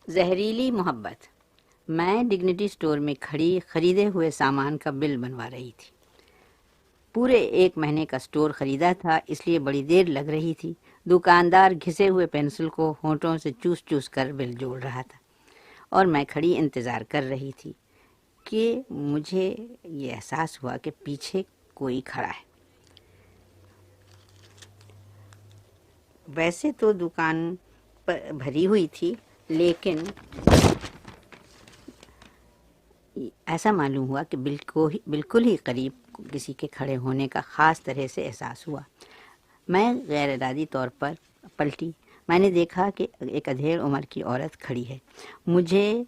زہریلی محبت۔ میں ڈگنیٹی سٹور میں کھڑی خریدے ہوئے سامان کا بل بنوا رہی تھی۔ پورے 1 مہینے کا سٹور خریدا تھا، اس لیے بڑی دیر لگ رہی تھی۔ دکاندار گھسے ہوئے پینسل کو ہونٹوں سے چوس چوس کر بل جوڑ رہا تھا اور میں کھڑی انتظار کر رہی تھی کہ مجھے یہ احساس ہوا کہ پیچھے کوئی کھڑا ہے۔ ویسے تو دکان بھری ہوئی تھی، لیکن ایسا معلوم ہوا کہ بالکل ہی قریب کسی کے کھڑے ہونے کا خاص طرح سے احساس ہوا۔ میں غیر ارادی طور پر پلٹی۔ میں نے دیکھا کہ ایک ادھیڑ عمر کی عورت کھڑی ہے۔ مجھے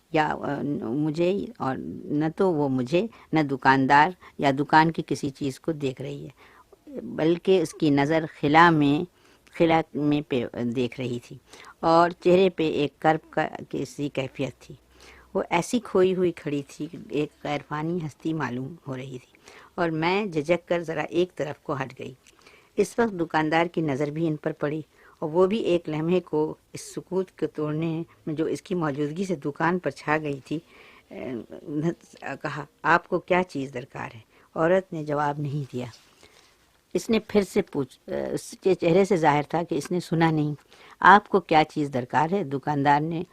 اور نہ تو وہ مجھے نہ دکاندار یا دکان کی کسی چیز کو دیکھ رہی ہے، بلکہ اس کی نظر خلا میں پہ دیکھ رہی تھی اور چہرے پہ ایک کرب کی سی کیفیت تھی۔ وہ ایسی کھوئی ہوئی کھڑی تھی کہ ایک غیر فانی ہستی معلوم ہو رہی تھی، اور میں جھجک کر ذرا ایک طرف کو ہٹ گئی۔ اس وقت دکاندار کی نظر بھی ان پر پڑی، اور وہ بھی ایک لمحے کو اس سکوت کو توڑنے میں جو اس کی موجودگی سے دکان پر چھا گئی تھی، کہا، آپ کو کیا چیز درکار ہے؟ عورت نے جواب نہیں دیا۔ اس نے پھر سے اس کے چہرے سے ظاہر تھا کہ اس نے سنا نہیں۔ آپ کو کیا چیز درکار ہے؟ دکاندار نے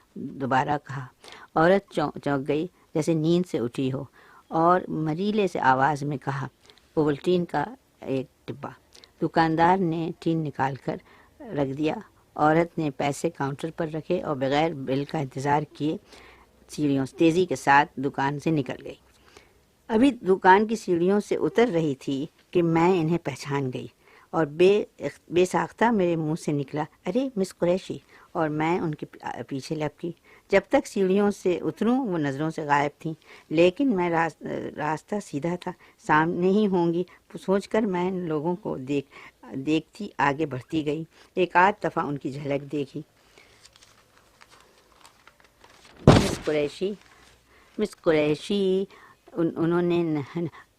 دوبارہ کہا۔ عورت چونک گئی جیسے نیند سے اٹھی ہو، اور مریلے سے آواز میں کہا، اوولٹین کا ایک ڈبہ۔ دکاندار نے ٹین نکال کر رکھ دیا۔ عورت نے پیسے کاؤنٹر پر رکھے اور بغیر بل کا انتظار کیے سیڑھیوں تیزی کے ساتھ دکان سے نکل گئی۔ ابھی دکان کی سیڑھیوں سے اتر رہی تھی کہ میں انہیں پہچان گئی، اور بے ساختہ میرے منہ سے نکلا، ارے مس قریشی، اور میں ان کے پیچھے لپکی۔ جب تک سیڑھیوں سے اتروں وہ نظروں سے غائب تھیں، لیکن میں راستہ سیدھا تھا، سامنے ہی ہوں گی سوچ کر میں لوگوں کو دیکھتی آگے بڑھتی گئی۔ ایک آدھ دفعہ ان کی جھلک دیکھی۔ مس قریشی، انہوں نے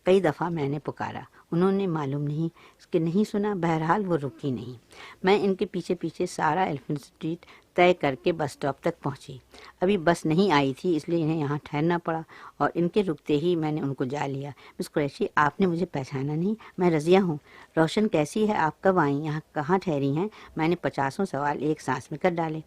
کئی دفعہ میں نے پکارا۔ انہوں نے معلوم نہیں کہ نہیں سنا۔ بہرحال وہ رکی نہیں۔ میں ان کے پیچھے پیچھے سارا ایلیفنٹ اسٹریٹ طے کر کے بس اسٹاپ تک پہنچی۔ ابھی بس نہیں آئی تھی، اس لیے انہیں یہاں ٹھہرنا پڑا، اور ان کے رکتے ہی میں نے ان کو جا لیا۔ مس قریشی، آپ نے مجھے پہچانا نہیں؟ میں رضیہ ہوں۔ روشن کیسی ہے؟ آپ کب آئیں؟ یہاں کہاں ٹھہری ہیں؟ میں نے 50 سوال ایک سانس میں کر ڈالے۔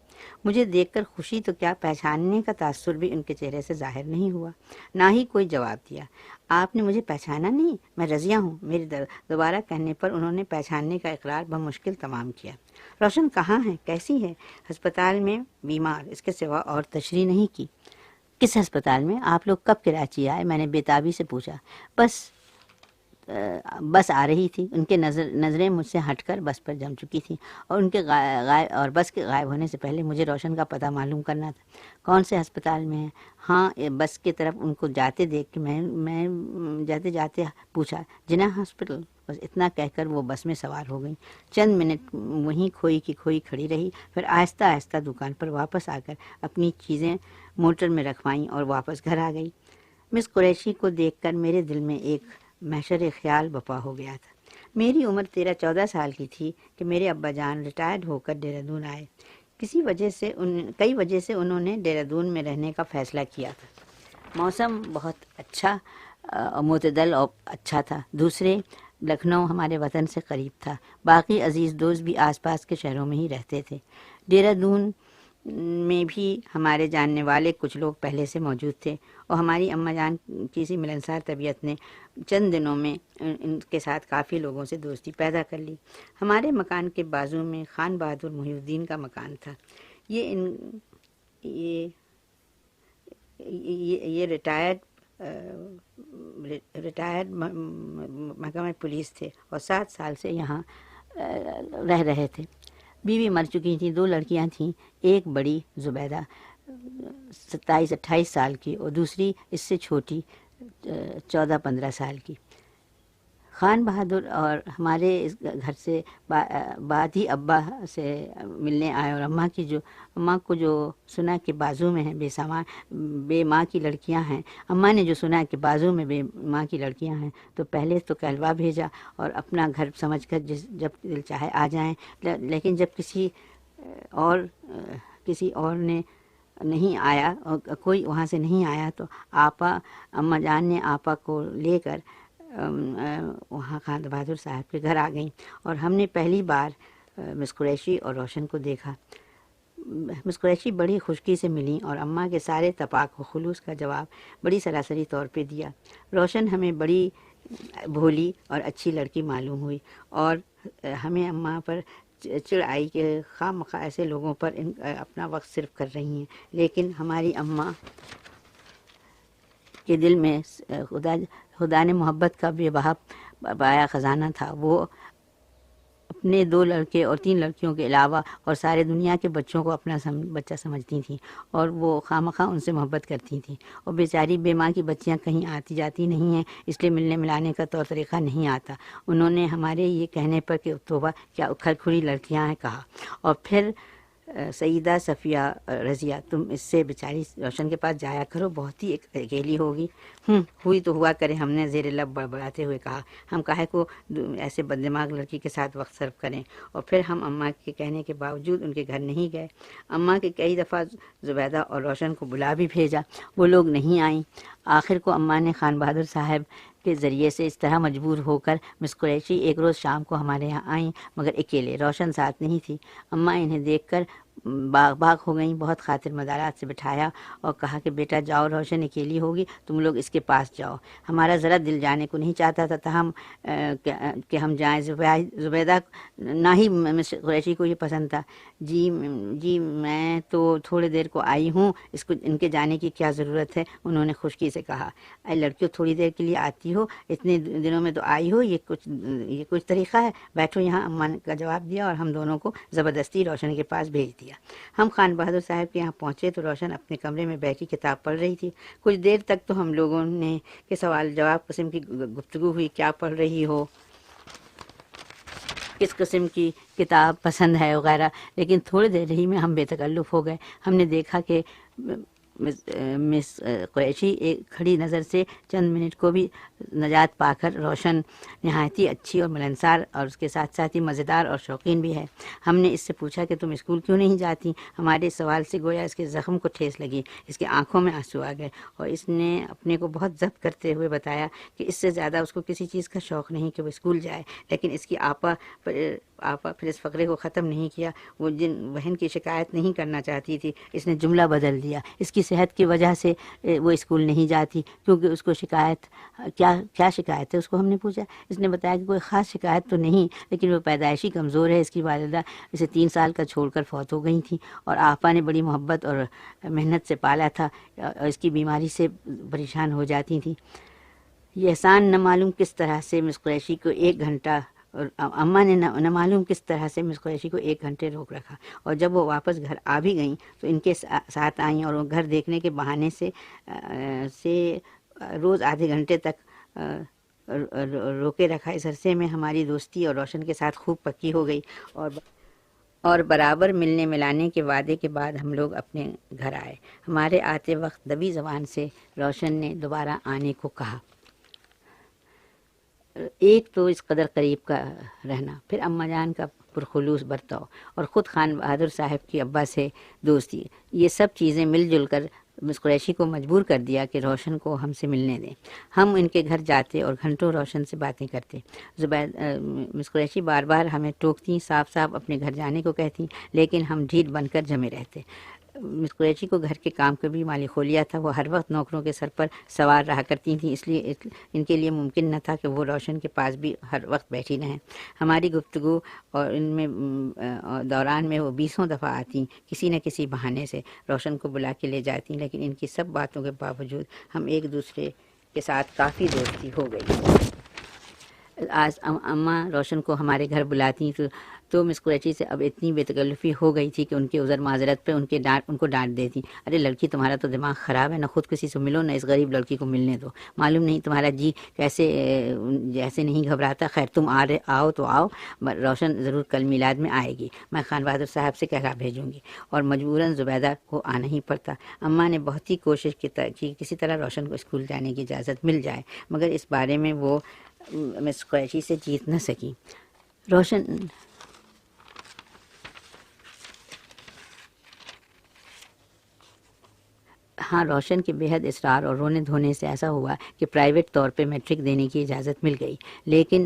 مجھے دیکھ کر خوشی تو کیا، پہچاننے کا تاثر بھی ان کے چہرے سے ظاہر نہیں ہوا، نہ ہی کوئی جواب دیا۔ آپ نے مجھے پہچانا نہیں؟ میں رضیہ ہوں۔ میرے دوبارہ کہنے پر انہوں نے پہچاننے کا اقرار بمشکل تمام کیا۔ روشن کہاں ہے؟ کیسی ہے؟ ہسپتال میں، بیمار، اس کے سوا اور تشریح نہیں کی۔ کس ہسپتال میں؟ آپ لوگ کب کراچی آئے؟ میں نے بےتابی سے پوچھا۔ بس آ رہی تھی۔ ان کے نظریں مجھ سے ہٹ کر بس پر جم چکی تھیں، اور بس کے غائب ہونے سے پہلے مجھے روشن کا پتہ معلوم کرنا تھا۔ کون سے ہسپتال میں ہے؟ ہاں، بس کی طرف ان کو جاتے دیکھ کے میں جاتے پوچھا، جناح ہاسپٹل۔ بس اتنا کہہ کر وہ بس میں سوار ہو گئی۔ چند منٹ وہیں کھوئی کی کھوئی کھڑی رہی، پھر آہستہ آہستہ دکان پر واپس آ کر اپنی چیزیں موٹر میں رکھوائیں اور واپس گھر آ گئی۔ مس قریشی کو دیکھ کر میرے دل میں ایک محشر خیال بپا ہو گیا تھا۔ میری عمر 13-14 سال کی تھی کہ میرے ابا جان ریٹائرڈ ہو کر دہرادون آئے۔ کئی وجہ سے انہوں نے دہرادون میں رہنے کا فیصلہ کیا تھا۔ موسم بہت اچھا، معتدل اور اچھا تھا۔ دوسرے، لکھنؤ ہمارے وطن سے قریب تھا۔ باقی عزیز دوست بھی آس پاس کے شہروں میں ہی رہتے تھے۔ دہرادون میں بھی ہمارے جاننے والے کچھ لوگ پہلے سے موجود تھے، اور ہماری اماں جان کی سی ملنسار طبیعت نے چند دنوں میں ان کے ساتھ کافی لوگوں سے دوستی پیدا کر لی۔ ہمارے مکان کے بازو میں خان بہادر محی الدین کا مکان تھا۔ یہ ریٹائرڈ محکمہ پولیس تھے، اور 7 سال سے یہاں رہ رہے تھے۔ بیوی مر چکی تھیں، 2 لڑکیاں تھیں، ایک بڑی زبیدہ 27-28 سال کی، اور دوسری اس سے چھوٹی 14-15 سال کی۔ خان بہادر اور ہمارے اس گھر سے بعد ہی ابا سے ملنے آئے، اور اماں کو جو سنا کہ بازو میں ہیں بے ماں کی لڑکیاں ہیں، اماں نے جو سنا کہ بازو میں بے ماں کی لڑکیاں ہیں، تو پہلے تو کہلوا بھیجا اور اپنا گھر سمجھ کر جب دل چاہے آ جائیں۔ لیکن جب کسی اور نے نہیں آیا اور کوئی وہاں سے نہیں آیا تو آپا اماں جان نے آپا کو لے کر وہاں خان بہادر صاحب کے گھر آ گئیں، اور ہم نے پہلی بار مس قریشی اور روشن کو دیکھا۔ مس قریشی بڑی خشکی سے ملیں اور اماں کے سارے تپاک و خلوص کا جواب بڑی سراسری طور پہ دیا۔ روشن ہمیں بڑی بھولی اور اچھی لڑکی معلوم ہوئی، اور ہمیں اماں پر چڑ آئی کہ خواہ مخواہ ایسے لوگوں پر اپنا وقت صرف کر رہی ہیں، لیکن ہماری اماں کے دل میں خدا نے محبت کا بے بہا پایا خزانہ تھا۔ وہ اپنے 2 لڑکے اور 3 لڑکیوں کے علاوہ اور سارے دنیا کے بچوں کو اپنا بچہ سمجھتی تھیں، اور وہ خواہ ان سے محبت کرتی تھیں، اور بیچاری بے ماں کی بچیاں کہیں آتی جاتی نہیں ہیں، اس لیے ملنے ملانے کا طور طریقہ نہیں آتا۔ انہوں نے ہمارے یہ کہنے پر کہ توبہ کیا اکھڑ کھڑی لڑکیاں ہیں کہا، اور پھر سیدہ صفیہ رضیہ، تم اس سے بیچاری روشن کے پاس جایا کرو، بہت ہی اکیلی ہوگی۔ ہوئی تو ہوا کرے، ہم نے زیر لب بڑبڑاتے ہوئے کہا، ہم کاہے کو ایسے بددماغ لڑکی کے ساتھ وقت صرف کریں، اور پھر ہم اماں کے کہنے کے باوجود ان کے گھر نہیں گئے۔ اماں کے کئی دفعہ زبیدہ اور روشن کو بلا بھی بھیجا، وہ لوگ نہیں آئیں۔ آخر کو اماں نے خان بہادر صاحب کے ذریعے سے اس طرح مجبور ہو کر مس قریشی ایک روز شام کو ہمارے یہاں آئیں، مگر اکیلے، روشن ساتھ نہیں تھی۔ اماں انہیں دیکھ کر باغ ہو گئیں، بہت خاطر مدارات سے بٹھایا اور کہا کہ بیٹا جاؤ، روشن اکیلی ہوگی، تم لوگ اس کے پاس جاؤ۔ ہمارا ذرا دل جانے کو نہیں چاہتا تھا کہ ہم جائیں۔ زبیدہ نہ ہی مس قریشی کو یہ پسند تھا۔ جی میں تو تھوڑی دیر کو آئی ہوں، اس کو ان کے جانے کی کیا ضرورت ہے، انہوں نے خشکی سے کہا۔ اے لڑکیوں، تھوڑی دیر کے لیے آتی ہو، اتنے دنوں میں تو آئی ہو، یہ کچھ طریقہ ہے، بیٹھو یہاں، اماں نے کا جواب دیا، اور ہم دونوں کو زبردستی روشن کے پاس بھیج دیا۔ ہم خان بہادر صاحب کے یہاں پہنچے تو روشن اپنے کمرے میں بیٹھی کتاب پڑھ رہی تھی۔ کچھ دیر تک تو ہم لوگوں نے کے سوال جواب قسم کی گفتگو ہوئی، کیا پڑھ رہی ہو، کس قسم کی کتاب پسند ہے وغیرہ، لیکن تھوڑی دیر ہی میں ہم بے تکلف ہو گئے۔ ہم نے دیکھا کہ مس قریشی ایک کھڑی نظر سے چند منٹ کو بھی نجات پا کر روشن نہایت ہی اچھی اور ملنسار اور اس کے ساتھ ساتھ ہی مزیدار اور شوقین بھی ہے۔ ہم نے اس سے پوچھا کہ تم اسکول کیوں نہیں جاتی؟ ہمارے سوال سے گویا اس کے زخم کو ٹھیس لگی، اس کے آنکھوں میں آنسو آ گئے، اور اس نے اپنے کو بہت ضبط کرتے ہوئے بتایا کہ اس سے زیادہ اس کو کسی چیز کا شوق نہیں کہ وہ اسکول جائے، لیکن اس کی آپا پھر اس فقرے کو ختم نہیں کیا۔ وہ جن بہن کی شکایت نہیں کرنا چاہتی تھی، اس نے جملہ بدل دیا، اس کی صحت کی وجہ سے وہ اسکول نہیں جاتی، کیونکہ اس کو شکایت کیا شکایت ہے، اس کو ہم نے پوچھا۔ اس نے بتایا کہ کوئی خاص شکایت تو نہیں، لیکن وہ پیدائشی کمزور ہے، اس کی والدہ اسے 3 سال کا چھوڑ کر فوت ہو گئی تھیں، اور آپا نے بڑی محبت اور محنت سے پالا تھا، اور اس کی بیماری سے پریشان ہو جاتی تھیں۔ یہ احسان نہ معلوم کس طرح سے مس قریشی کو 1 گھنٹہ، اور اماں نے نہ معلوم کس طرح سے مس قریشی کو 1 گھنٹے روک رکھا، اور جب وہ واپس گھر آ بھی گئیں تو ان کے ساتھ آئیں، اور وہ گھر دیکھنے کے بہانے سے روز آدھے گھنٹے تک روکے رکھا۔ اس عرصے میں ہماری دوستی اور روشن کے ساتھ خوب پکی ہو گئی، اور برابر ملنے ملانے کے وعدے کے بعد ہم لوگ اپنے گھر آئے۔ ہمارے آتے وقت دبی زبان سے روشن نے دوبارہ آنے کو کہا۔ ایک تو اس قدر قریب کا رہنا، پھر اماں جان کا پرخلوص برتاؤ، اور خود خان بہادر صاحب کی ابا سے دوستی، یہ سب چیزیں مل جل کر مس قریشی کو مجبور کر دیا کہ روشن کو ہم سے ملنے دیں۔ ہم ان کے گھر جاتے اور گھنٹوں روشن سے باتیں کرتے۔ مس قریشی بار بار ہمیں ٹوکتی، صاف صاف اپنے گھر جانے کو کہتی، لیکن ہم ڈھیٹ بن کر جمے رہتے۔ مس قریشی کو گھر کے کام کا بھی مالی خولیا تھا، وہ ہر وقت نوکروں کے سر پر سوار رہا کرتی تھیں، اس لیے ان کے لیے ممکن نہ تھا کہ وہ روشن کے پاس بھی ہر وقت بیٹھی رہیں۔ ہماری گفتگو اور ان میں دوران میں وہ 20 دفعہ آتی، کسی نہ کسی بہانے سے روشن کو بلا کے لے جاتی، لیکن ان کی سب باتوں کے باوجود ہم ایک دوسرے کے ساتھ کافی دوستی ہو گئی۔ آج اماں روشن کو ہمارے گھر بلاتی تو مس قریشی سے اب اتنی بے تکلفی ہو گئی تھی کہ ان کے عذر معذرت پہ ان کو ڈانٹ دیتی۔ ارے لڑکی، تمہارا تو دماغ خراب ہے، نہ خود کسی سے ملو، نہ اس غریب لڑکی کو ملنے دو، معلوم نہیں تمہارا جی جیسے نہیں گھبراتا۔ خیر تم آؤ تو آؤ، روشن ضرور کل میلاد میں آئے گی، میں خان بہادر صاحب سے کہلا بھیجوں گی، اور مجبوراً زبیدہ کو آنا ہی پڑتا۔ اماں نے بہت ہی کوشش کی کسی طرح روشن کو اسکول جانے کی اجازت مل جائے، مگر اس بارے میں وہ مس قریشی سے جیت نہ سکی۔ روشن ہاں روشن کے بے حد اصرار اور رونے دھونے سے ایسا ہوا کہ پرائیویٹ طور پہ میٹرک دینے کی اجازت مل گئی، لیکن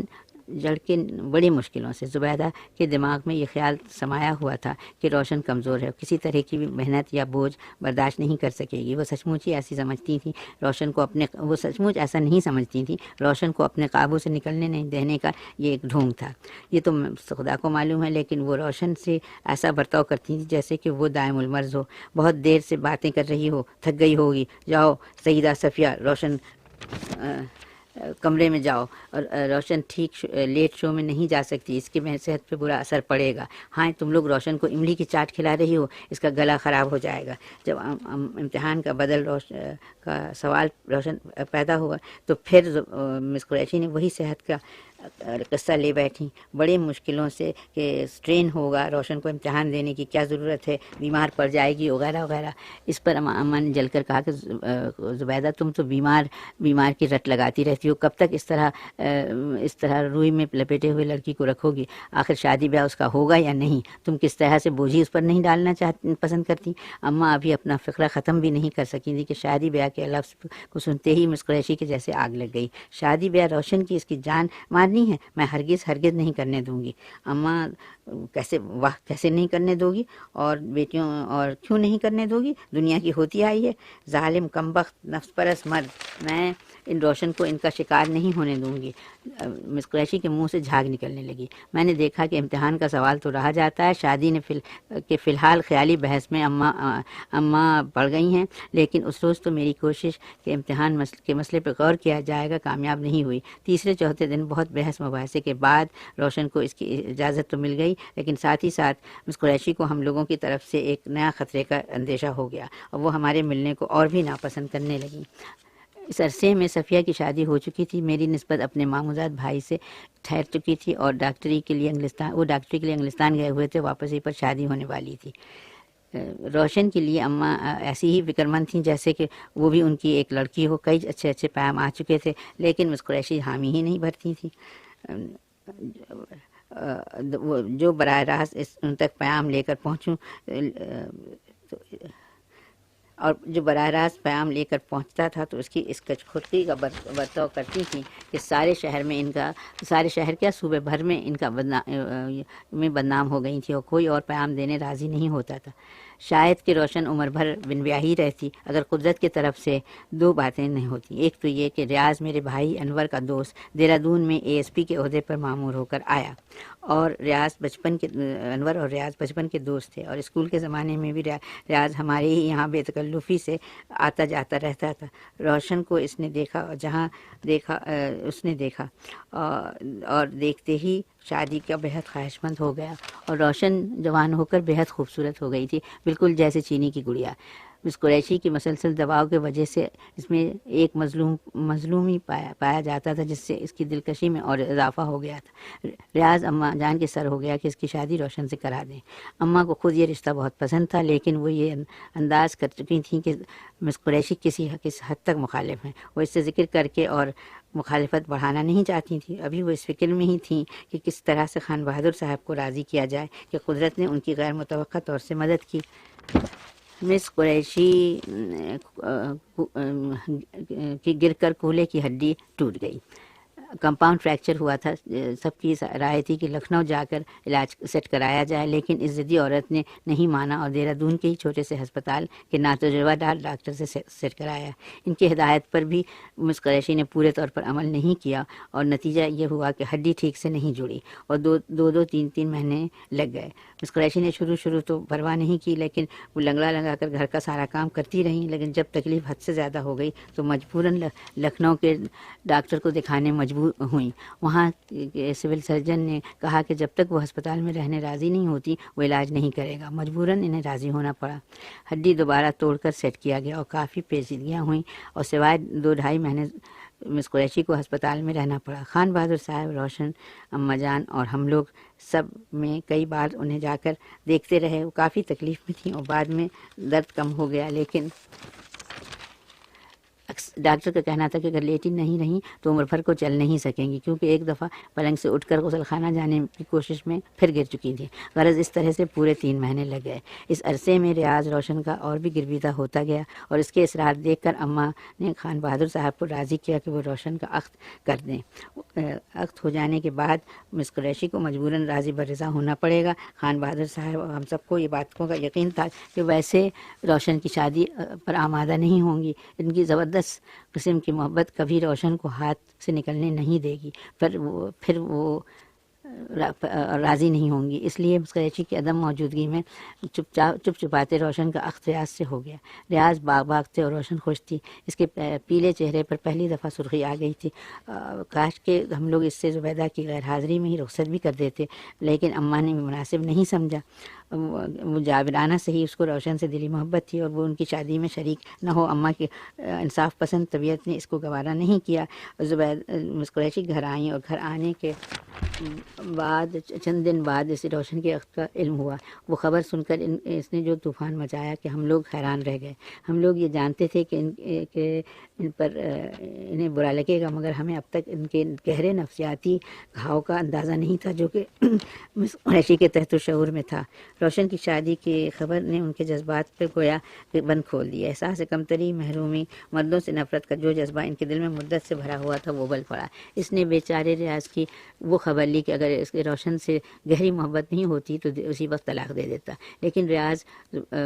لڑکے بڑی مشکلوں سے زبیدہ کے دماغ میں یہ خیال سمایا ہوا تھا کہ روشن کمزور ہے، کسی طرح کی بھی محنت یا بوجھ برداشت نہیں کر سکے گی۔ وہ سچ مچ ہی ایسی سمجھتی تھیں روشن کو وہ سچ مچ ایسا نہیں سمجھتی تھیں روشن کو اپنے قابو سے نکلنے نہیں دینے کا یہ ایک ڈھونگ تھا۔ یہ تو خدا کو معلوم ہے، لیکن وہ روشن سے ایسا برتاؤ کرتی تھی جیسے کہ وہ دائم المرض ہو، بہت دیر سے باتیں کر رہی ہو، تھک گئی ہوگی، جاؤ سیدہ صفیہ روشن کمرے میں جاؤ، اور روشن ٹھیک لیٹ شو میں نہیں جا سکتی، اس کی صحت پہ برا اثر پڑے گا۔ ہاں تم لوگ روشن کو املی کی چاٹ کھلا رہی ہو، اس کا گلا خراب ہو جائے گا۔ جب امتحان کا کا سوال روشن پیدا ہوا تو پھر مس قریشی نے وہی صحت کا قصہ لے بیٹھی، بڑی مشکلوں سے کہ اسٹرین ہوگا، روشن کو امتحان دینے کی کیا ضرورت ہے، بیمار پڑ جائے گی وغیرہ وغیرہ۔ اس پر اماں نے جل کر کہا کہ زبیدہ تم تو بیمار کی رٹ لگاتی رہتی ہو، کب تک اس طرح روئی میں لپیٹے ہوئے لڑکی کو رکھو گی؟ آخر شادی بیاہ اس کا ہوگا یا نہیں؟ تم کس طرح سے بوجھی اس پر نہیں ڈالنا پسند کرتی؟ اماں ابھی اپنا فقرہ ختم بھی نہیں کر سکی تھی کہ شادی بیاہ کے لفظ کو سنتے ہی مس قریشی کے جیسے آگ لگ گئی۔ شادی بیاہ روشن کی اس کی جان مارنی ہے، میں ہرگز نہیں کرنے دوں گی۔ اماں کیسے نہیں کرنے دو گی؟ اور بیٹیوں اور کیوں نہیں کرنے دو گی؟ دنیا کی ہوتی آئی ہے، ظالم کمبخت نفس پرست مرد، میں ان روشن کو ان کا شکار نہیں ہونے دوں گی۔ مس قریشی کے منہ سے جھاگ نکلنے لگی۔ میں نے دیکھا کہ امتحان کا سوال تو رہا جاتا ہے، شادی نے فی الحال خیالی بحث میں اماں پڑ گئی ہیں، لیکن اس روز تو میری کوشش کہ امتحان کے مسئلے پر غور کیا جائے گا کامیاب نہیں ہوئی۔ تیسرے چوتھے دن بہت بحث مباحثے کے بعد روشن کو اس کی اجازت تو مل گئی، لیکن ساتھ ہی ساتھ مس قریشی کو ہم لوگوں کی طرف سے ایک نیا خطرے کا اندیشہ ہو گیا اور وہ ہمارے ملنے کو اور بھی ناپسند کرنے لگی۔ اس عرصے میں صفیہ کی شادی ہو چکی تھی، میری نسبت اپنے ماموزاد بھائی سے ٹھہر چکی تھی اور ڈاکٹری کے لیے انگلستان گئے ہوئے تھے، واپسی پر شادی ہونے والی تھی۔ روشن کے لیے اماں ایسی ہی فکر مند تھیں جیسے کہ وہ بھی ان کی ایک لڑکی ہو۔ کئی اچھے پیام آ چکے تھے، لیکن مس قریشی حامی ہی نہیں بھرتی تھی۔ جو براہ راست ان تک پیام لے کر پہنچتا تھا تو اس کی اس کچکھوٹی کا برتاؤ کرتی تھیں کہ سارے شہر کیا صوبے بھر میں ان کا بدنام ہو گئی تھی اور کوئی اور پیام دینے راضی نہیں ہوتا تھا۔ شاید کہ روشن عمر بھر بن بیاہی رہتی اگر قدرت کی طرف سے دو باتیں نہیں ہوتی۔ ایک تو یہ کہ ریاض میرے بھائی انور کا دوست دہرادون میں ASP کے عہدے پر مامور ہو کر آیا، اور انور اور ریاض بچپن کے دوست تھے، اور اسکول کے زمانے میں بھی ریاض ہمارے ہی یہاں بے تکلفی سے آتا جاتا رہتا تھا۔ روشن کو اس نے دیکھا اور دیکھتے ہی شادی کا بہت خواہش مند ہو گیا، اور روشن جوان ہو کر بہت خوبصورت ہو گئی تھی، بالکل جیسے چینی کی گڑیا۔ مس قریشی کی مسلسل دباؤ کی وجہ سے اس میں ایک مظلومی پایا جاتا تھا، جس سے اس کی دلکشی میں اور اضافہ ہو گیا تھا۔ ریاض اماں جان کے سر ہو گیا کہ اس کی شادی روشن سے کرا دیں۔ اماں کو خود یہ رشتہ بہت پسند تھا، لیکن وہ یہ انداز کر چکی تھیں کہ مس قریشی کسی حد تک مخالف ہیں، وہ اس سے ذکر کر کے اور مخالفت بڑھانا نہیں چاہتی تھیں۔ ابھی وہ اس فکر میں ہی تھیں کہ کس طرح سے خان بہادر صاحب کو راضی کیا جائے کہ قدرت نے ان کی غیر متوقع طور سے مدد کی۔ مس قریشی کی گر کر کولے کی ہڈی ٹوٹ گئی، کمپاؤنڈ فریکچر ہوا تھا۔ سب کی رائے تھی کہ لکھنؤ جا کر علاج سیٹ کرایا جائے، لیکن اس ضدی عورت نے نہیں مانا اور دہرادون کے ہی چھوٹے سے ہسپتال کے ناتجربہ ڈاکٹر سے سیٹ کرایا۔ ان کی ہدایت پر بھی مس قریشی نے پورے طور پر عمل نہیں کیا، اور نتیجہ یہ ہوا کہ ہڈی ٹھیک سے نہیں جڑی اور دو تین مہینے لگ گئے۔ مس قریشی نے شروع تو پرواہ نہیں کی، لیکن وہ لنگڑا کر گھر کا سارا کام کرتی رہیں، لیکن جب تکلیف حد سے زیادہ ہو گئی تو مجبوراً لکھنؤ کے ڈاکٹر کو دکھانے مجبور ہوئیں۔ وہاں کے سول سرجن نے کہا کہ جب تک وہ ہسپتال میں رہنے راضی نہیں ہوتی وہ علاج نہیں کرے گا۔ مجبوراً انہیں راضی ہونا پڑا۔ ہڈی دوبارہ توڑ کر سیٹ کیا گیا اور کافی پیچیدگیاں ہوئیں، اور سوائے 2-2.5 مہینے مس قریشی کو ہسپتال میں رہنا پڑا۔ خان بہادر صاحب، روشن، اماں جان اور ہم لوگ سب میں کئی بار انہیں جا کر دیکھتے رہے۔ وہ کافی تکلیف میں تھیں اور بعد میں درد کم ہو گیا، لیکن ڈاکٹر کا کہنا تھا کہ اگر لیٹی نہیں رہیں تو عمر بھر کو چل نہیں سکیں گی، کیونکہ ایک دفعہ پلنگ سے اٹھ کر غسل خانہ جانے کی کوشش میں پھر گر چکی تھی۔ غرض اس طرح سے پورے 3 مہینے لگ گئے۔ اس عرصے میں ریاض روشن کا اور بھی گرویدہ ہوتا گیا، اور اس کے اصرار دیکھ کر اماں نے خان بہادر صاحب کو راضی کیا کہ وہ روشن کا عقد کر دیں۔ عقد ہو جانے کے بعد مس قریشی کو مجبوراً راضی برضا ہونا پڑے گا۔ خان بہادر صاحب اور ہم سب کو یہ باتوں کا یقین تھا کہ ویسے روشن کی شادی پر آمادہ نہیں ہوں گی۔ ان کی زبردست قسم کی محبت کبھی روشن کو ہاتھ سے نکلنے نہیں دے گی، پھر وہ راضی نہیں ہوں گی۔ اس لیے مس قریشی کی عدم موجودگی میں چپ چپاتے روشن کا عقد ریاض سے ہو گیا۔ ریاض باغ تھے اور روشن خوش تھی۔ اس کے پیلے چہرے پر پہلی دفعہ سرخی آ گئی تھی۔ کاش کہ ہم لوگ اس سے زبیدہ کی غیر حاضری میں ہی رخصت بھی کر دیتے، لیکن اماں نے مناسب نہیں سمجھا۔ وہ جابرانہ سے ہی اس کو روشن سے دلی محبت تھی اور وہ ان کی شادی میں شریک نہ ہو۔ اماں کی انصاف پسند طبیعت نے اس کو گوارا نہیں کیا۔ مس قریشی گھر آئیں اور گھر آنے کے بعد چند دن بعد اسے روشن کے عقد کا علم ہوا۔ وہ خبر سن کر اس نے جو طوفان مچایا کہ ہم لوگ حیران رہ گئے۔ ہم لوگ یہ جانتے تھے کہ ان پر انہیں برا لگے گا، مگر ہمیں اب تک ان کے گہرے نفسیاتی گھاؤ کا اندازہ نہیں تھا جو کہ مس قریشی کے تحت شعور میں تھا۔ روشن کی شادی کی خبر نے ان کے جذبات پہ گویا کہ بند کھول دیا۔ احساس کمتری، محرومی، مردوں سے نفرت کا جو جذبہ ان کے دل میں مدت سے بھرا ہوا تھا وہ بل پڑا۔ اس نے بیچارے ریاض کی وہ خبر لی کہ اگر اس کے روشن سے گہری محبت نہیں ہوتی تو اسی وقت طلاق دے دیتا، لیکن ریاض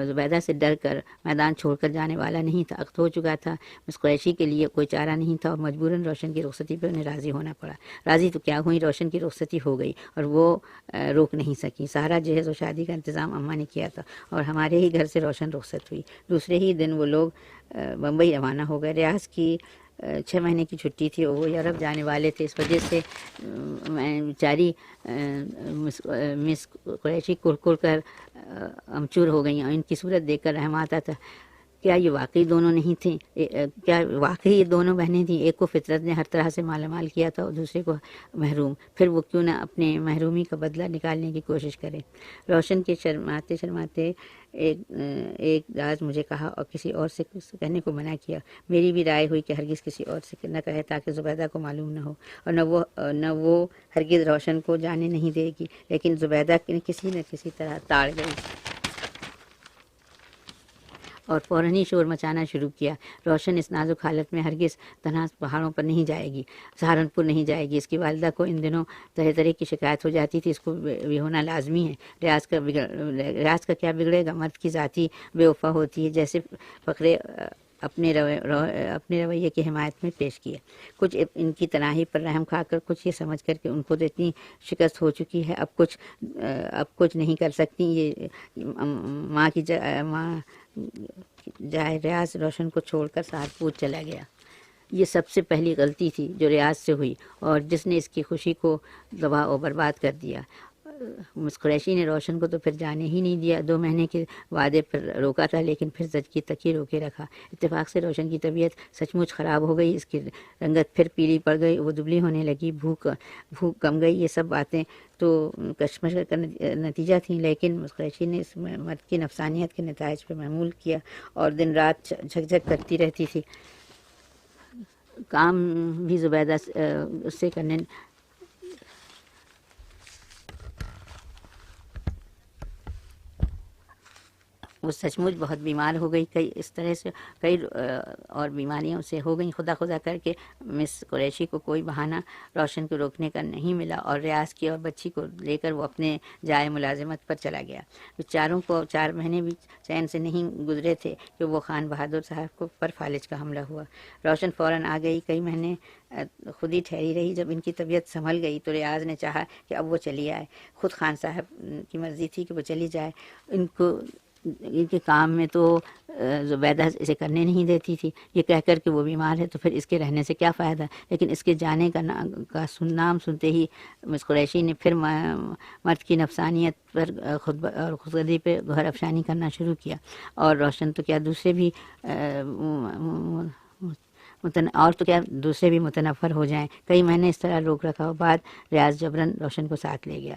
زبیدہ سے ڈر کر میدان چھوڑ کر جانے والا نہیں تھا۔ عقد ہو چکا تھا، مس قریشی کے لیے کوئی چارہ نہیں تھا اور مجبوراً روشن کی رخصتی پہ انہیں راضی ہونا پڑا۔ راضی تو کیا ہوئی، روشن کی رخصتی ہو گئی اور وہ روک نہیں سکی۔ سارا جہیز و شادی کا انتظام اماں نے کیا تھا اور ہمارے ہی گھر سے روشن رخصت ہوئی۔ دوسرے ہی دن وہ لوگ بمبئی روانہ ہو گئے۔ ریاض کی 6 مہینے کی چھٹی تھی اور وہ یورپ جانے والے تھے۔ اس وجہ سے بیچاری مس قریشی کڑ کر امچور ہو گئیں اور ان کی صورت دیکھ کر رحم آتا تھا۔ کیا یہ واقعی دونوں نہیں تھیں؟ کیا واقعی یہ دونوں بہنیں تھیں؟ ایک کو فطرت نے ہر طرح سے مالا مال کیا تھا اور دوسرے کو محروم، پھر وہ کیوں نہ اپنے محرومی کا بدلہ نکالنے کی کوشش کرے۔ روشن کے شرماتے ایک راز مجھے کہا اور کسی اور سے کہنے کو منع کیا۔ میری بھی رائے ہوئی کہ ہرگز کسی اور سے نہ کہے تاکہ زبیدہ کو معلوم نہ ہو، اور نہ وہ ہرگز روشن کو جانے نہیں دے گی، لیکن زبیدہ کسی نہ کسی طرح تاڑ گئی اور فوراً ہی شور مچانا شروع کیا۔ روشن اس نازک حالت میں ہرگز تنہا پہاڑوں پر نہیں جائے گی، سہارنپور نہیں جائے گی۔ اس کی والدہ کو ان دنوں طرح طرح کی شکایت ہو جاتی تھی، اس کو بھی ہونا لازمی ہے۔ ریاض کا کیا بگڑے گا، مرد کی ذاتی بے وفا ہوتی ہے۔ جیسے فقرے اپنے رویے کی حمایت میں پیش کیا، کچھ ان کی تنہائی پر رحم کھا کر، کچھ یہ سمجھ کر کہ ان کو تو اتنی شکست ہو چکی ہے اب کچھ نہیں کر سکتی۔ یہ ماں جائے ریاض روشن کو چھوڑ کر سہارنپور چلا گیا۔ یہ سب سے پہلی غلطی تھی جو ریاض سے ہوئی اور جس نے اس کی خوشی کو تباہ و برباد کر دیا۔ مس قریشی نے روشن کو تو پھر جانے ہی نہیں دیا، 2 مہینے کے وعدے پر روکا تھا، لیکن پھر زچگی تک ہی روکے رکھا۔ اتفاق سے روشن کی طبیعت سچ مچ خراب ہو گئی، اس کی رنگت پھر پیلی پڑ گئی، وہ دبلی ہونے لگی، بھوک کم گئی۔ یہ سب باتیں تو کشمکش کا نتیجہ تھیں، لیکن مس قریشی نے اس مرد کی نفسانیت کے نتائج پہ محمول کیا اور دن رات جھک کرتی رہتی تھی۔ کام بھی زبیدہ اس سے کرنے وہ سچ مچ بہت بیمار ہو گئی، کئی اور بیماریوں سے ہو گئیں۔ خدا کر کے مس قریشی کو کوئی بہانہ روشن کو روکنے کا نہیں ملا اور ریاض کی اور بچی کو لے کر وہ اپنے جائے ملازمت پر چلا گیا۔ بیچاروں کو 4 مہینے بھی چین سے نہیں گزرے تھے کہ وہ خان بہادر صاحب پر فالج کا حملہ ہوا۔ روشن فوراً آ گئی، کئی مہینے خود ہی ٹھہری رہی۔ جب ان کی طبیعت سنبھل گئی تو ریاض نے چاہا کہ اب وہ چلی آئے۔ خود خان صاحب کی مرضی تھی کہ وہ چلی جائے، ان کے کام میں تو زبیدہ اسے کرنے نہیں دیتی تھی، یہ کہہ کر کہ وہ بیمار ہے تو پھر اس کے رہنے سے کیا فائدہ۔ لیکن اس کے جانے کا نام سنتے ہی مس قریشی نے پھر مرد کی نفسانیت پر اور خودغرضی پہ گہر افشانی کرنا شروع کیا، اور روشن تو کیا دوسرے بھی متنفر ہو جائیں۔ کئی مہینے اس طرح روک رکھا بعد ریاض جبراً روشن کو ساتھ لے گیا۔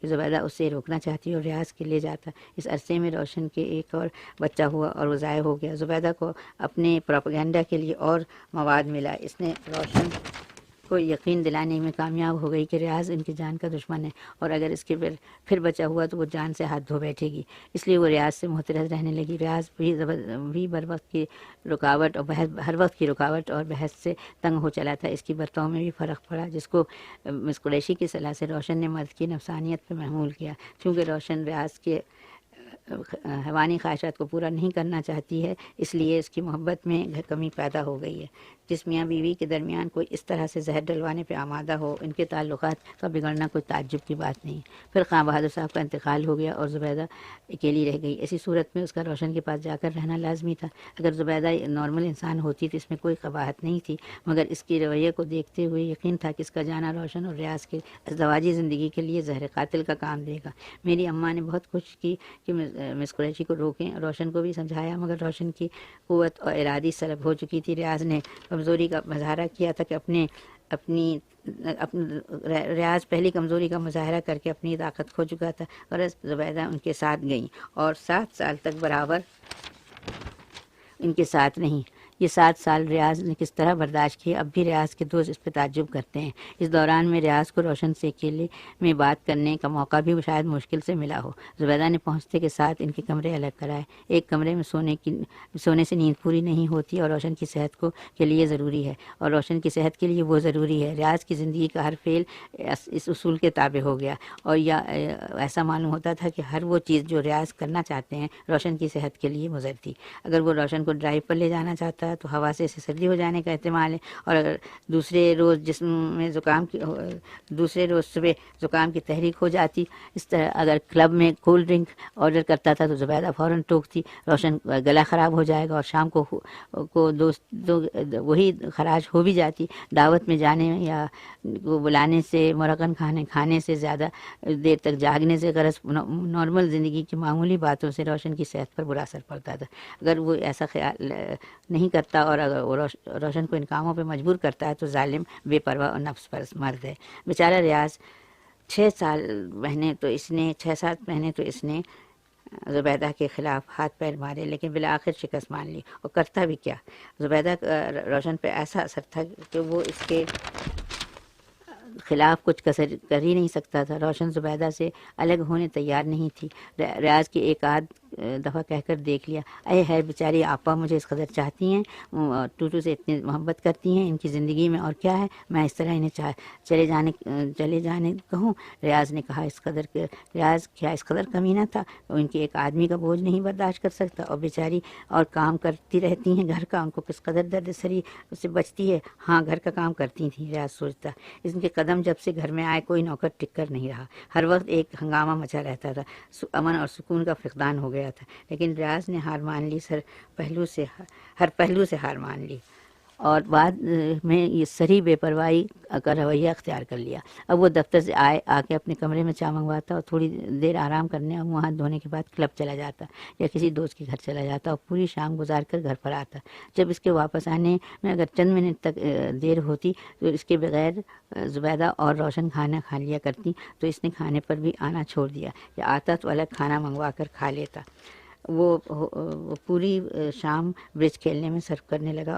کہ زبیدہ اسے روکنا چاہتی اور ریاض کے لے جاتا۔ اس عرصے میں روشن کے ایک اور بچہ ہوا اور وہ ضائع ہو گیا۔ زبیدہ کو اپنے پروپیگنڈا کے لیے اور مواد ملا۔ اس نے روشن کو یقین دلانے میں کامیاب ہو گئی کہ ریاض ان کی جان کا دشمن ہے اور اگر اس کے پھر بچا ہوا تو وہ جان سے ہاتھ دھو بیٹھے گی، اس لیے وہ ریاض سے محترض رہنے لگی۔ ریاض بھی بر وقت کی رکاوٹ اور ہر وقت کی رکاوٹ اور بحث سے تنگ ہو چلا تھا۔ اس کی برتاؤ میں بھی فرق پڑا، جس کو مس قریشی کی صلاح سے روشن نے مرد کی نفسانیت پر محمول کیا۔ چونکہ روشن ریاض کے حیوانی خواہشات کو پورا نہیں کرنا چاہتی ہے، اس لیے اس کی محبت میں کمی پیدا ہو گئی ہے۔ جس میاں بیوی کے درمیان کوئی اس طرح سے زہر ڈلوانے پہ آمادہ ہو، ان کے تعلقات کا بگڑنا کوئی تعجب کی بات نہیں۔ پھر خاں بہادر صاحب کا انتقال ہو گیا اور زبیدہ اکیلی رہ گئی۔ ایسی صورت میں اس کا روشن کے پاس جا کر رہنا لازمی تھا۔ اگر زبیدہ نارمل انسان ہوتی تو اس میں کوئی قباحت نہیں تھی، مگر اس کی رویے کو دیکھتے ہوئے یقین تھا کہ اس کا جانا روشن اور ریاض کے ازدواجی زندگی کے لیے زہر قاتل کا کام دے گا۔ میری اماں نے بہت کوشش کی کہ مس قریشی کو روکیں، روشن کو بھی سمجھایا، مگر روشن کی قوت اور ارادی سلب ہو چکی تھی۔ ریاض نے کمزوری کا مظاہرہ کیا تھا کہ اپنی ریاض پہلی کمزوری کا مظاہرہ کر کے اپنی طاقت کھو چکا تھا۔ غرض زبیدہ ان کے ساتھ گئیں اور 7 سال تک برابر ان کے ساتھ نہیں۔ یہ 7 سال ریاض نے کس طرح برداشت کیے، اب بھی ریاض کے دوست اس پہ تعجب کرتے ہیں۔ اس دوران میں ریاض کو روشن سے اکیلے میں بات کرنے کا موقع بھی شاید مشکل سے ملا ہو۔ زبیدہ نے پہنچتے کے ساتھ ان کے کمرے الگ کرائے۔ ایک کمرے میں سونے سے نیند پوری نہیں ہوتی اور روشن کی صحت کے لیے ضروری ہے، اور روشن کی صحت کے لیے وہ ضروری ہے۔ ریاض کی زندگی کا ہر فعل اس اصول کے تابع ہو گیا، اور یا ایسا معلوم ہوتا تھا کہ ہر وہ چیز جو ریاض کرنا چاہتے ہیں روشن کی صحت کے لیے مضر تھی۔ اگر وہ روشن کو ڈرائیو پر لے جانا چاہتا ہے تو ہوا سے اسے سردی ہو جانے کا احتمال ہے، اور اگر دوسرے روز صبح زکام کی تحریک ہو جاتی۔ اس طرح اگر کلب میں کولڈ ڈرنک آرڈر کرتا تھا تو زبیدہ فوراً ٹوکتی، روشن گلا خراب ہو جائے گا، اور شام کو وہی خراش ہو بھی جاتی۔ دعوت میں جانے یا بلانے سے، مرغن کھانے سے، زیادہ دیر تک جاگنے سے، غرض نارمل زندگی کی معمولی باتوں سے روشن کی صحت پر برا اثر پڑتا تھا۔ اگر وہ ایسا خیال نہیں کرتا اور اگر وہ روشن کو ان کاموں پہ مجبور کرتا ہے تو ظالم، بے پرواہ اور نفس پرست مرد ہے۔ بیچارہ ریاض 6 7 مہینے تو اس نے زبیدہ کے خلاف ہاتھ پیر مارے، لیکن بالآخر شکست مان لی، اور کرتا بھی کیا۔ زبیدہ کا روشن پہ ایسا اثر تھا کہ وہ اس کے خلاف کچھ کر ہی نہیں سکتا تھا۔ روشن زبیدہ سے الگ ہونے تیار نہیں تھی۔ ریاض کی ایک آدھ دفعہ کہہ کر دیکھ لیا، اے ہے بیچاری آپا مجھے اس قدر چاہتی ہیں، ٹوٹو سے اتنی محبت کرتی ہیں، ان کی زندگی میں اور کیا ہے، میں اس طرح انہیں چلے جانے کہوں۔ ریاض نے کہا ریاض کیا اس قدر کمینہ تھا، ان کے ایک آدمی کا بوجھ نہیں برداشت کر سکتا، اور بیچاری اور کام کرتی رہتی ہیں گھر کا، ان کو کس قدر درد سری سے بچتی ہے۔ ہاں گھر کا کام کرتی تھیں، ریاض سوچتا۔ ان کے قدم جب سے گھر میں آئے کوئی نوکر ٹک کر نہیں رہا، ہر وقت ایک ہنگامہ مچا رہتا تھا، امن اور سکون کا فقدان ہو گیا تھا۔ لیکن ریاض نے ہار مان لی، ہر پہلو سے ہار مان لی، اور بعد میں یہ سری بے پرواہی کا رویہ اختیار کر لیا۔ اب وہ دفتر سے آ کے اپنے کمرے میں چائے منگواتا اور تھوڑی دیر آرام کرنے اور منہ ہاتھ دھونے کے بعد کلب چلا جاتا یا کسی دوست کے گھر چلا جاتا، اور پوری شام گزار کر گھر پر آتا۔ جب اس کے واپس آنے میں اگر چند منٹ تک دیر ہوتی تو اس کے بغیر زبیدہ اور روشن کھانا کھا لیا کرتی، تو اس نے کھانے پر بھی آنا چھوڑ دیا، یا آتا تو الگ کھانا منگوا کر کھا لیتا۔ وہ پوری شام برج کھیلنے میں صرف کرنے لگا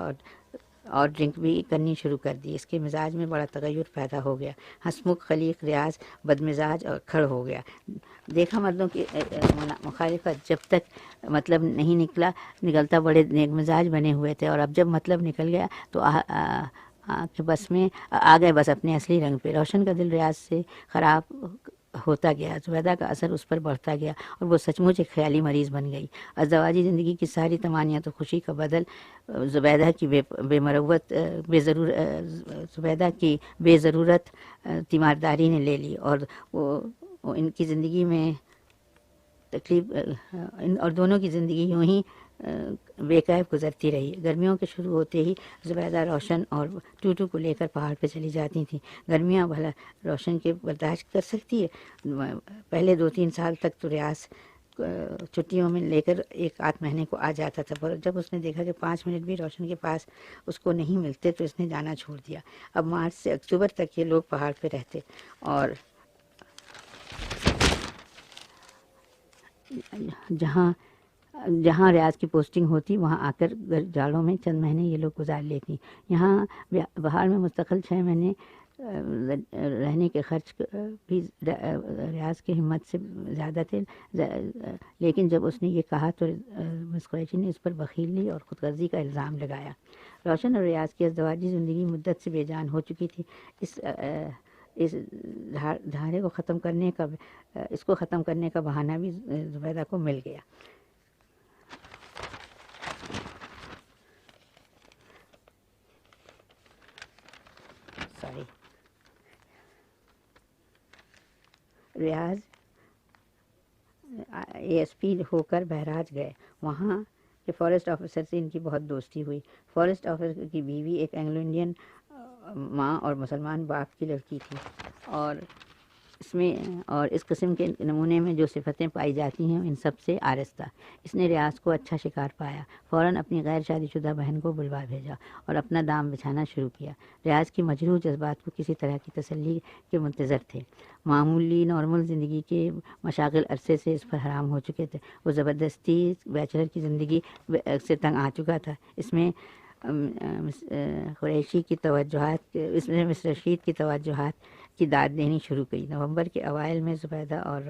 اور ڈرنک بھی کرنی شروع کر دی۔ اس کے مزاج میں بڑا تغیر پیدا ہو گیا۔ ہنسمکھ خلیق ریاض بدمزاج اور کھڑ ہو گیا۔ دیکھا مردوں کی مخالفت، جب تک مطلب نہیں نکلتا بڑے نیک مزاج بنے ہوئے تھے، اور اب جب مطلب نکل گیا تو آ گئے بس اپنے اصلی رنگ پہ۔ روشن کا دل ریاض سے خراب ہوتا گیا، زبیدہ کا اثر اس پر بڑھتا گیا، اور وہ سچ مچ ایک خیالی مریض بن گئی۔ ازدواجی زندگی کی ساری تمانیت و خوشی کا بدل زبیدہ کی بے ضرورت تیمارداری نے لے لی، اور وہ ان کی زندگی میں اور دونوں کی زندگی یوں ہی بے کیف گزرتی رہی۔ گرمیوں کے شروع ہوتے ہی زبیدہ روشن اور ٹوٹو کو لے کر پہاڑ پہ چلی جاتی تھیں۔ گرمیاں بھلا روشن کے برداشت کر سکتی ہے؟ پہلے 2-3 سال تک تو ریاض چھٹیوں میں لے کر 1 آدھ مہینے کو آ جاتا تھا، پر جب اس نے دیکھا کہ 5 منٹ بھی روشن کے پاس اس کو نہیں ملتے تو اس نے جانا چھوڑ دیا۔ اب مارچ سے اکتوبر تک یہ لوگ پہاڑ پہ رہتے اور جہاں ریاض کی پوسٹنگ ہوتی وہاں آ کر جاڑوں میں چند مہینے یہ لوگ گزار لیتی۔ یہاں بہار میں مستقل 6 مہینے رہنے کے خرچ بھی ریاض کی ہمت سے زیادہ تھے، لیکن جب اس نے یہ کہا تو مس قریشی نے اس پر بخیلی اور خود غرضی کا الزام لگایا۔ روشن اور ریاض کی ازدواجی زندگی مدت سے بے جان ہو چکی تھی۔ اس دھارے کو ختم کرنے کا بہانہ بھی زبیدہ کو مل گیا۔ ریاض اے ایس پی ہو کر بہراج گئے۔ وہاں کے فارسٹ آفیسر سے ان کی بہت دوستی ہوئی۔ فارسٹ آفیسر کی بیوی ایک اینگلو انڈین ماں اور مسلمان باپ کی لڑکی تھی، اور اس قسم کے نمونے میں جو صفتیں پائی جاتی ہیں ان سب سے آراستہ۔ اس نے ریاض کو اچھا شکار پایا، فوراً اپنی غیر شادی شدہ بہن کو بلوا بھیجا اور اپنا دام بچھانا شروع کیا۔ ریاض کی مجروح جذبات کو کسی طرح کی تسلی کے منتظر تھے۔ معمولی نارمل زندگی کے مشاغل عرصے سے اس پر حرام ہو چکے تھے۔ وہ زبردستی بیچلر کی زندگی سے تنگ آ چکا تھا۔ اس میں اس نے مس رشید کی توجہات کی داد دینی شروع کی۔ نومبر کے اوائل میں زبیدہ اور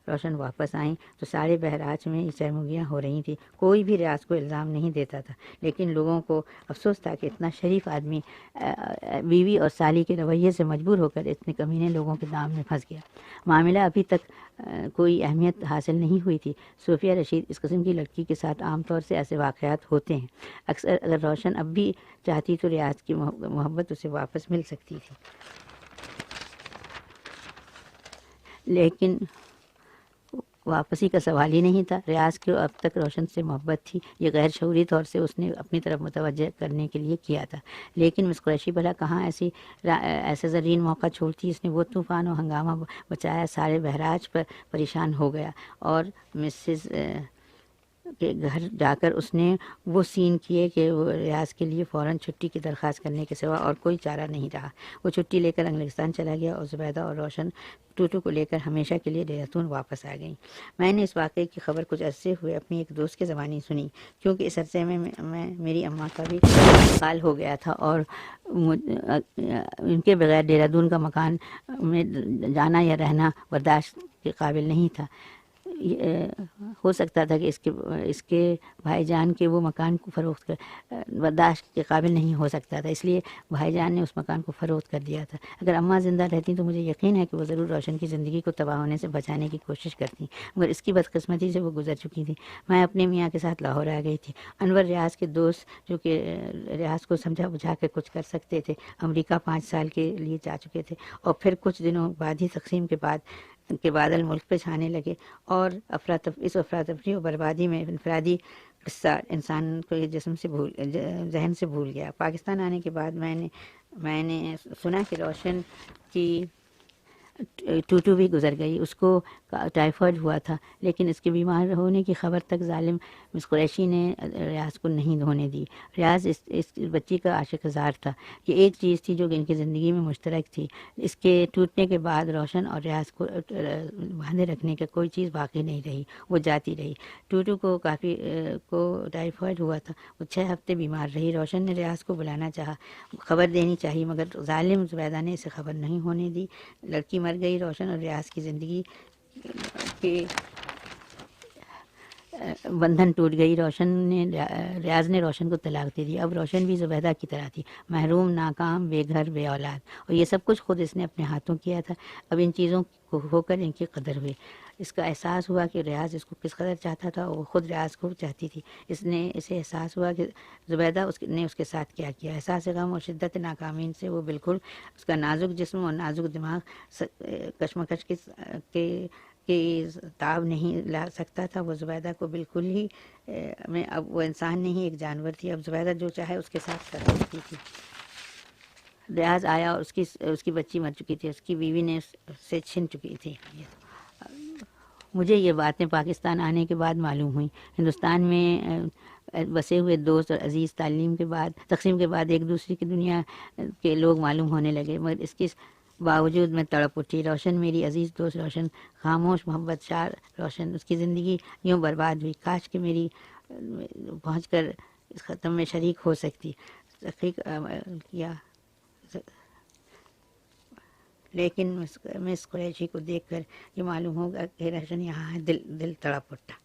روشن واپس آئیں تو سارے بہراج میں سرمگیاں ہو رہی تھیں۔ کوئی بھی ریاض کو الزام نہیں دیتا تھا، لیکن لوگوں کو افسوس تھا کہ اتنا شریف آدمی بیوی اور سالی کے رویے سے مجبور ہو کر اتنے کمینے لوگوں کے دام میں پھنس گیا۔ معاملہ ابھی تک کوئی اہمیت حاصل نہیں ہوئی تھی۔ صوفیہ رشید اس قسم کی لڑکی کے ساتھ عام طور سے ایسے واقعات ہوتے ہیں۔ اکثر اگر روشن اب بھی چاہتی تو ریاض کی محبت اسے واپس مل سکتی تھی، لیکن واپسی کا سوال ہی نہیں تھا۔ ریاض کو اب تک روشن سے محبت تھی، یہ غیر شعوری طور سے اس نے اپنی طرف متوجہ کرنے کے لیے کیا تھا، لیکن مس قریشی بھلا کہاں ایسا زرین موقع چھوڑتی۔ اس نے وہ طوفان و ہنگامہ بچایا، سارے بہراج پر پریشان ہو گیا، اور مسز کے گھر جا کر اس نے وہ سین کیے کہ وہ ریاض کے لیے فوراً چھٹی کی درخواست کرنے کے سوا اور کوئی چارہ نہیں رہا۔ وہ چھٹی لے کر انگلستان چلا گیا اور زبیدہ اور روشن ٹوٹو کو لے کر ہمیشہ کے لیے دہرادون واپس آ گئیں۔ میں نے اس واقعے کی خبر کچھ عرصے ہوئے اپنی ایک دوست کے زبانی سنی، کیونکہ اس عرصے میں میری اماں کا بھی انتقال ہو گیا تھا اور ان کے بغیر دہرادون کا مکان میں جانا یا رہنا برداشت کے قابل نہیں تھا۔ ہو سکتا تھا کہ اس کے بھائی جان کے وہ مکان کو فروخت برداشت کے قابل نہیں ہو سکتا تھا، اس لیے بھائی جان نے اس مکان کو فروخت کر دیا تھا۔ اگر اماں زندہ رہتی تو مجھے یقین ہے کہ وہ ضرور روشن کی زندگی کو تباہ ہونے سے بچانے کی کوشش کرتی، مگر اس کی بدقسمتی سے وہ گزر چکی تھی۔ میں اپنے میاں کے ساتھ لاہور آ گئی تھی۔ انور ریاض کے دوست، جو کہ ریاض کو سمجھا بجھا کے کچھ کر سکتے تھے، امریکہ 5 سال کے لیے جا چکے تھے، اور پھر کچھ دنوں بعد ہی تقسیم کے بادل ملک پہ چھانے لگے، اور اس افراتفری و بربادی میں انفرادی قصہ انسان کو یہ ذہن سے بھول گیا۔ پاکستان آنے کے بعد میں نے سنا کہ روشن کی ٹوٹو بھی گزر گئی، اس کو ٹائیفائڈ ہوا تھا، لیکن اس کے بیمار ہونے کی خبر تک ظالم مس قریشی نے ریاض کو نہیں ہونے دی۔ ریاض اس بچی کا عاشق ہزار تھا۔ یہ ایک چیز تھی جو ان کی زندگی میں مشترک تھی۔ اس کے ٹوٹنے کے بعد روشن اور ریاض کو باندھے رکھنے کا کوئی چیز باقی نہیں رہی، وہ جاتی رہی۔ ٹوٹو کو ٹائیفائڈ ہوا تھا، وہ 6 ہفتے بیمار رہی۔ روشن نے ریاض کو بلانا چاہا، خبر دینی چاہی، مگر ظالم زبیدہ نے اسے خبر نہیں ہونے دی۔ لڑکی مر گئی۔ روشن اور ریاض کی زندگی کے بندھن ٹوٹ گئی۔ ریاض نے روشن کو طلاق دے دی۔ اب روشن بھی زبیدہ کی طرح تھی، محروم، ناکام، بے گھر، بے اولاد، اور یہ سب کچھ خود اس نے اپنے ہاتھوں کیا تھا۔ اب ان چیزوں کو ہو کر ان کی قدر ہوئی۔ اس کا احساس ہوا کہ ریاض اس کو کس قدر چاہتا تھا، اور وہ خود ریاض کو چاہتی تھی۔ اسے احساس ہوا کہ زبیدہ نے اس کے ساتھ کیا کیا۔ احساس غم اور شدت ناکامی سے وہ بالکل اس کا نازک جسم اور نازک دماغ کشمکش کی تاب نہیں لا سکتا تھا۔ وہ زبیدہ کو بالکل ہی اب وہ انسان نہیں، ایک جانور تھی۔ اب زبیدہ جو چاہے اس کے ساتھ کر سکتی تھی۔ ریاض آیا اور اس کی بچی مر چکی تھی، اس کی بیوی نے اس سے چھن چکی تھی۔ مجھے یہ باتیں پاکستان آنے کے بعد معلوم ہوئیں. ہندوستان میں بسے ہوئے دوست اور عزیز تعلیم کے بعد، تقسیم کے بعد ایک دوسرے کی دنیا کے لوگ معلوم ہونے لگے، مگر اس کے باوجود میں تڑپ اٹھی. روشن میری عزیز دوست، روشن خاموش محبت شار روشن، اس کی زندگی یوں برباد ہوئی. کاش کہ میری پہنچ کر اس ختم میں شریک ہو سکتی. تحقیق کیا، لیکن مس قریشی کو دیکھ کر یہ معلوم ہوگا کہ روشن یہاں ہے. دل تڑپ اٹھا.